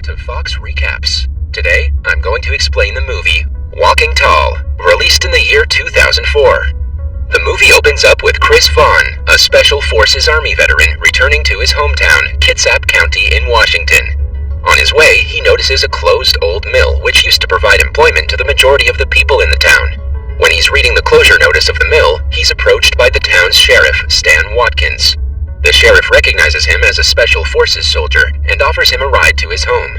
back to Fox Recaps. Today, I'm going to explain the movie Walking Tall, released in the year 2004. The movie opens up with Chris Vaughn, a Special Forces Army veteran, returning to his hometown, Kitsap County in Washington. On his way, he notices a closed old mill which used to provide employment to the majority of the people in the town. When he's reading the closure notice of the mill, he's approached by the town's sheriff, Stan Watkins. The sheriff recognizes him as a Special Forces soldier and offers him a ride to his home.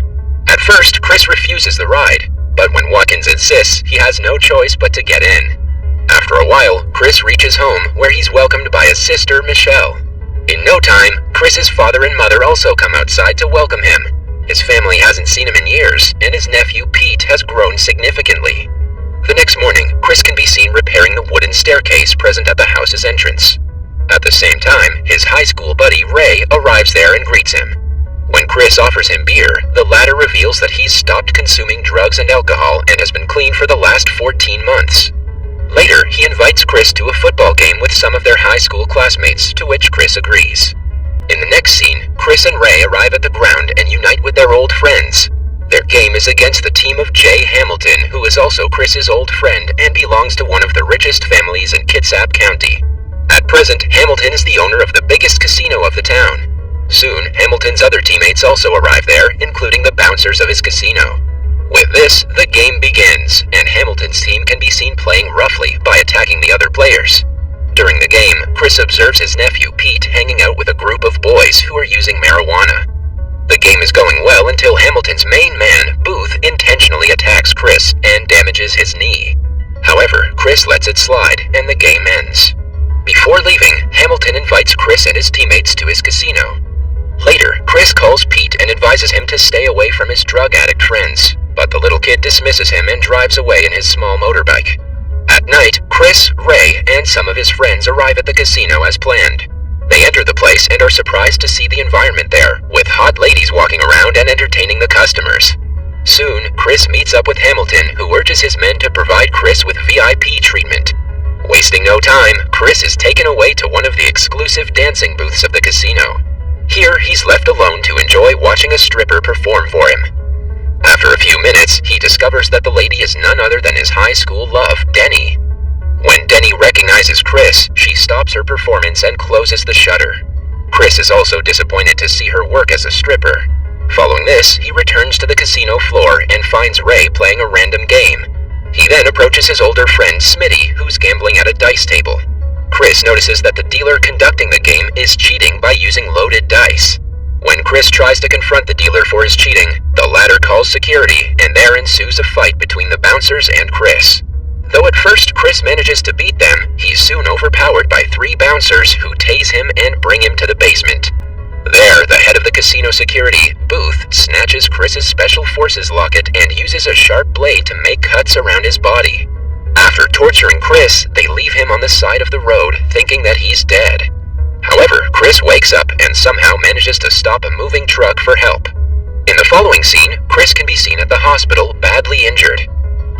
At first, Chris refuses the ride, but when Watkins insists, he has no choice but to get in. After a while, Chris reaches home, where he's welcomed by his sister, Michelle. In no time, Chris's father and mother also come outside to welcome him. His family hasn't seen him in years, and his nephew, Pete, has grown significantly. The next morning, Chris can be seen repairing the wooden staircase present at the house's entrance. At the same time, his high school buddy, Ray, arrives there and greets him. When Chris offers him beer, the latter reveals that he's stopped consuming drugs and alcohol and has been clean for the last 14 months. Later, he invites Chris to a football game with some of their high school classmates, to which Chris agrees. In the next scene, Chris and Ray arrive at the ground and unite with their old friends. Their game is against the team of Jay Hamilton, who is also Chris's old friend and belongs to one of the richest families in Kitsap County. At present, Hamilton is the owner of the biggest casino of the town. Soon, Hamilton's other teammates also arrive there, including the bouncers of his casino. With this, the game begins, and Hamilton's team can be seen playing roughly by attacking the other players. During the game, Chris observes his nephew Pete hanging out with a group of boys who are using marijuana. The game is going well until Hamilton's main man, Booth, intentionally attacks Chris and damages his knee. However, Chris lets it slide, and the game ends. Before leaving, Hamilton invites Chris and his teammates to his casino. Later, Chris calls Pete and advises him to stay away from his drug addict friends, but the little kid dismisses him and drives away in his small motorbike. At night, Chris, Ray, and some of his friends arrive at the casino as planned. They enter the place and are surprised to see the environment there, with hot ladies walking around and entertaining the customers. Soon, Chris meets up with Hamilton, who urges his men to provide Chris with VIP treatment. Wasting no time, Chris is taken away to one of the exclusive dancing booths of the casino. Here, he's left alone to enjoy watching a stripper perform for him. After a few minutes, he discovers that the lady is none other than his high school love, Denny. When Denny recognizes Chris, she stops her performance and closes the shutter. Chris is also disappointed to see her work as a stripper. Following this, he returns to the casino floor and finds Ray playing a random game. He then approaches his older friend, Smitty, who's gambling at a dice table. Chris notices that the dealer conducting the game is cheating by using loaded dice. When Chris tries to confront the dealer for his cheating, the latter calls security, and there ensues a fight between the bouncers and Chris. Though at first Chris manages to beat them, he's soon overpowered by 3 bouncers who tase him and bring him to the basement. There, the head of the casino security, Booth, snatches Chris's Special Forces locket and uses a sharp blade to make cuts around his body. After torturing Chris, they leave him on the side of the road, thinking that he's dead. However, Chris wakes up and somehow manages to stop a moving truck for help. In the following scene, Chris can be seen at the hospital, badly injured.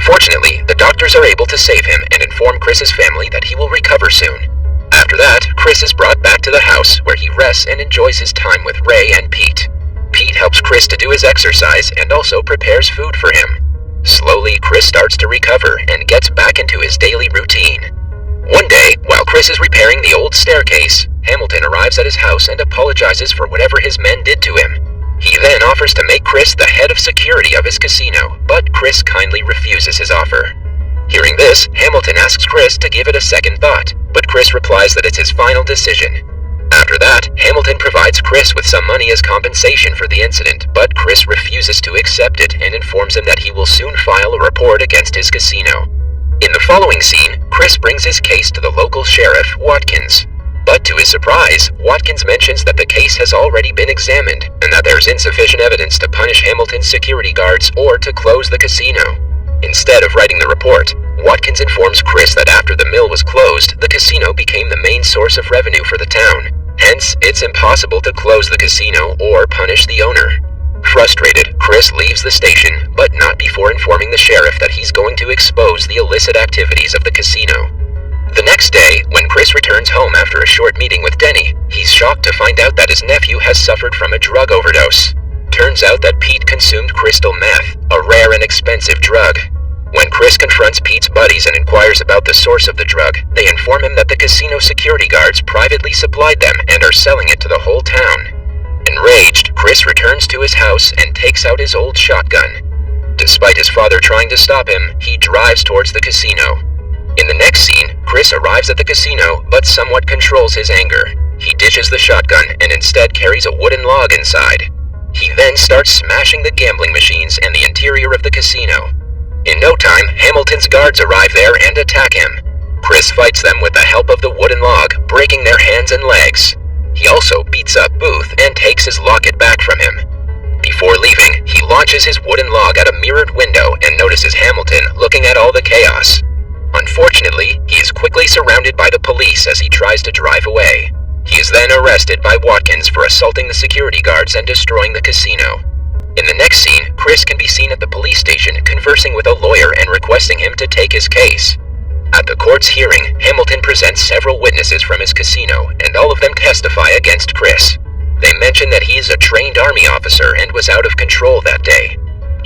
Fortunately, the doctors are able to save him and inform Chris's family that he will recover soon. After that, Chris is brought back to the house, where he rests and enjoys his time with Ray and Pete. Pete helps Chris to do his exercise and also prepares food for him. Slowly, Chris starts to recover and gets back into his daily routine. One day, while Chris is repairing the old staircase, Hamilton arrives at his house and apologizes for whatever his men did to him. He then offers to make Chris the head of security of his casino, but Chris kindly refuses his offer. Hearing this, Hamilton asks Chris to give it a second thought, but Chris replies that it's his final decision. After that, Hamilton provides Chris with some money as compensation for the incident, but Chris refuses to accept it and informs him that he will soon file a report against his casino. In the following scene, Chris brings his case to the local sheriff, Watkins. But to his surprise, Watkins mentions that the case has already been examined, and that there's insufficient evidence to punish Hamilton's security guards or to close the casino. Instead of writing the report, Watkins informs Chris that after the mill was closed, the casino became the main source of revenue for the town. Hence, it's impossible to close the casino or punish the owner. Frustrated, Chris leaves the station, but not before informing the sheriff that he's going to expose the illicit activities of the casino. The next day, when Chris returns home after a short meeting with Denny, he's shocked to find out that his nephew has suffered from a drug overdose. turns out that Pete consumed crystal meth, a rare and expensive drug. When Chris confronts Pete's buddies and inquires about the source of the drug, they inform him that the casino security guards privately supplied them and are selling it to the whole town. Enraged, Chris returns to his house and takes out his old shotgun. Despite his father trying to stop him, he drives towards the casino. In the next scene, Chris arrives at the casino but somewhat controls his anger. He ditches the shotgun and instead carries a wooden log inside. He then starts smashing the gambling machines and the interior of the casino. In no time, Hamilton's guards arrive there and attack him. Chris fights them with the help of the wooden log, breaking their hands and legs. He also beats up Booth and takes his locket back from him. Before leaving, he launches his wooden log at a mirrored window and notices Hamilton looking at all the chaos. Unfortunately, he is quickly surrounded by the police as he tries to drive away. He is then arrested by Watkins for assaulting the security guards and destroying the casino. In the next scene, Chris can be seen at the police station conversing with a lawyer and requesting him to take his case. At the court's hearing, Hamilton presents several witnesses from his casino, and all of them testify against Chris. They mention that he is a trained army officer and was out of control that day.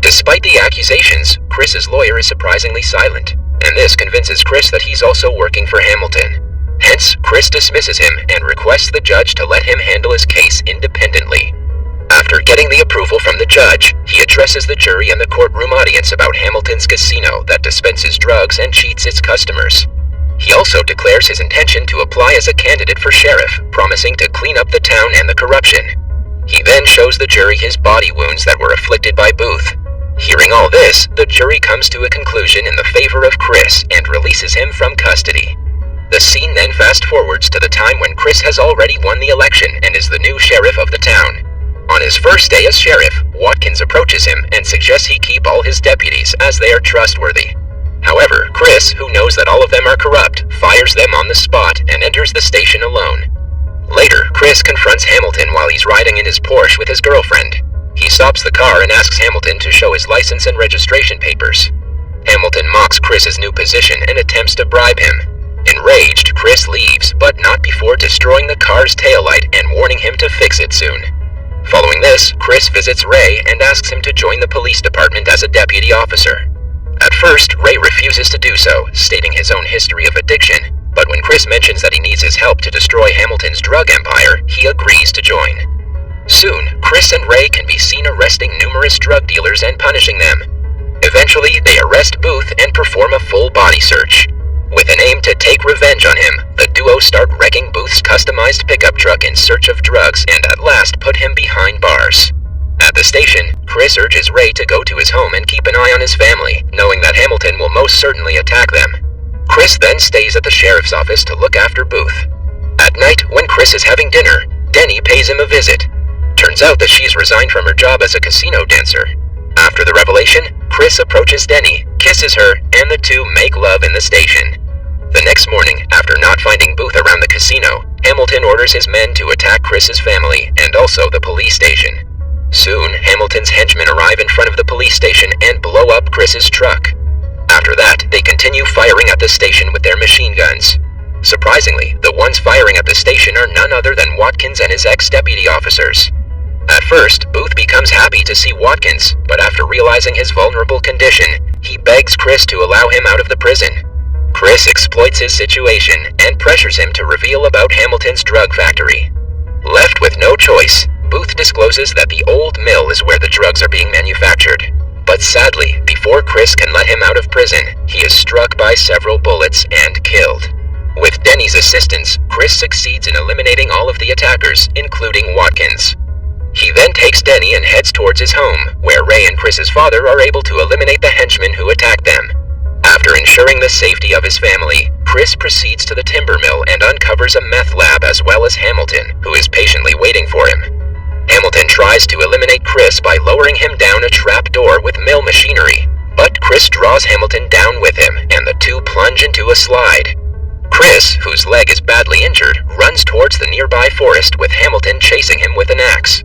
Despite the accusations, Chris's lawyer is surprisingly silent, and this convinces Chris that he's also working for Hamilton. Hence, Chris dismisses him and requests the judge to let him handle his case independently. After getting the approval from the judge, he addresses the jury and the courtroom audience about Hamilton's casino that dispenses drugs and cheats its customers. He also declares his intention to apply as a candidate for sheriff, promising to clean up the town and the corruption. He then shows the jury his body wounds that were afflicted by Booth. Hearing all this, the jury comes to a conclusion in the favor of Chris and releases him from custody. The scene then fast-forwards to the time when Chris has already won the election and is the new sheriff of the town. On his first day as sheriff, Watkins approaches him and suggests he keep all his deputies as they are trustworthy. However, Chris, who knows that all of them are corrupt, fires them on the spot and enters the station alone. Later, Chris confronts Hamilton while he's riding in his Porsche with his girlfriend. He stops the car and asks Hamilton to show his license and registration papers. Hamilton mocks Chris's new position and attempts to bribe him. Enraged, Chris leaves, but not before destroying the car's taillight and warning him to fix it soon. Following this, Chris visits Ray and asks him to join the police department as a deputy officer. At first, Ray refuses to do so, stating his own history of addiction, but when Chris mentions that he needs his help to destroy Hamilton's drug empire, he agrees to join. Soon, Chris and Ray can be seen arresting numerous drug dealers and punishing them. Eventually, they arrest Booth and perform a full body search. With an aim to take revenge on him, the duo start wrecking Booth's customized pickup truck in search of drugs and at last put him behind bars. At the station, Chris urges Ray to go to his home and keep an eye on his family, knowing that Hamilton will most certainly attack them. Chris then stays at the sheriff's office to look after Booth. At night, when Chris is having dinner, Denny pays him a visit. Turns out that she's resigned from her job as a casino dancer. After the revelation, Chris approaches Denny, kisses her, and the two make love in the station. The next morning, after not finding Booth around the casino, Hamilton orders his men to attack Chris's family and also the police station. Soon, Hamilton's henchmen arrive in front of the police station and blow up Chris's truck. After that, they continue firing at the station with their machine guns. Surprisingly, the ones firing at the station are none other than Watkins and his ex-deputy officers. At first, Booth becomes happy to see Watkins, but after realizing his vulnerable condition, he begs Chris to allow him out of the prison. Chris exploits his situation and pressures him to reveal about Hamilton's drug factory. Left with no choice, Booth discloses that the old mill is where the drugs are being manufactured. But sadly, before Chris can let him out of prison, he is struck by several bullets and killed. With Denny's assistance, Chris succeeds in eliminating all of the attackers, including Watkins. He then takes Denny and heads towards his home, where Ray and Chris's father are able to eliminate the henchmen who attacked them. After ensuring the safety of his family, Chris proceeds to the timber mill and uncovers a meth lab as well as Hamilton, who is patiently waiting for him. Hamilton tries to eliminate Chris by lowering him down a trap door with mill machinery, but Chris draws Hamilton down with him and the two plunge into a slide. Chris, whose leg is badly injured, runs towards the nearby forest with Hamilton chasing him with an axe.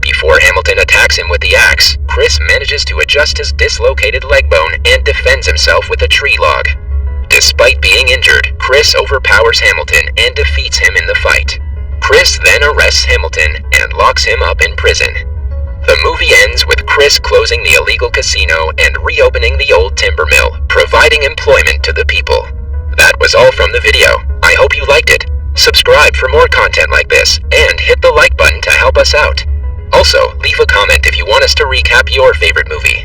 Before Hamilton attacks him with the axe, Chris manages to adjust his dislocated leg bone and defends himself with a tree log. Despite being injured, Chris overpowers Hamilton and defeats him in the fight. Chris then arrests Hamilton and locks him up in prison. The movie ends with Chris closing the illegal casino and reopening the old timber mill, providing employment to the people. That was all from the video. I hope you liked it. Subscribe for more content like this, and hit the like button to help us out. Also, leave a comment if you want us to recap your favorite movie.